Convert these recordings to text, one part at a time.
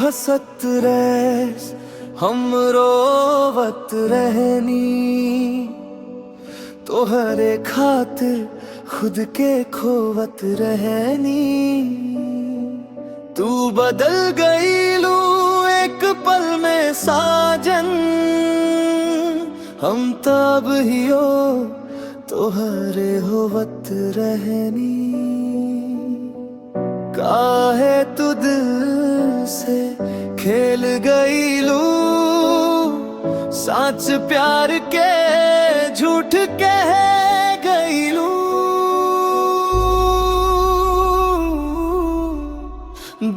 हसत रैस हम रोवत रहनी, तोहरे खातिर खुद के खोवत रहनी। तू बदल गई लू एक पल में साजन, हम तब हियो तोहरे होवत रहनी। काहे तू दिल से खेल गई लू, सच प्यार के झूठ कह गई लू।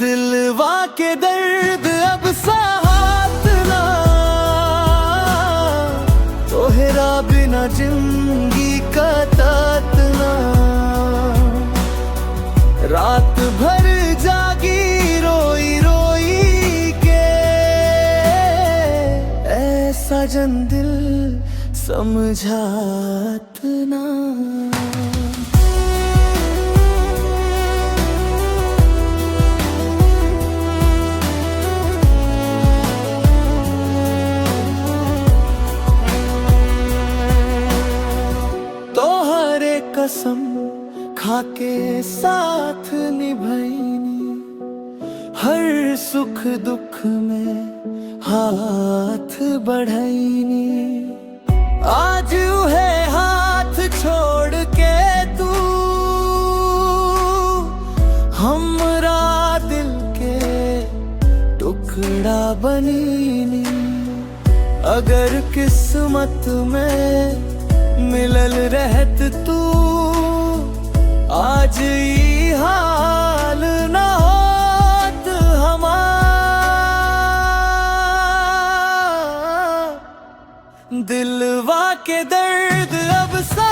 दिलवा के दर्द अब साथ ना, तोहरा बिना जिंदगी कटत ना। रात भर जागी रोई रोई के, ऐसा जन दिल समझात ना। तोहरे कसम खाके साथ निभाईनी, हर सुख दुख में हाथ बढ़ाईनी। आज है हाथ छोड़ के तू हमरा दिल के टुकड़ा बनीनी। अगर किस्मत में मिलल रहत तू, आज ई हाल न होत हमार। दिलवा के दर्द अब सा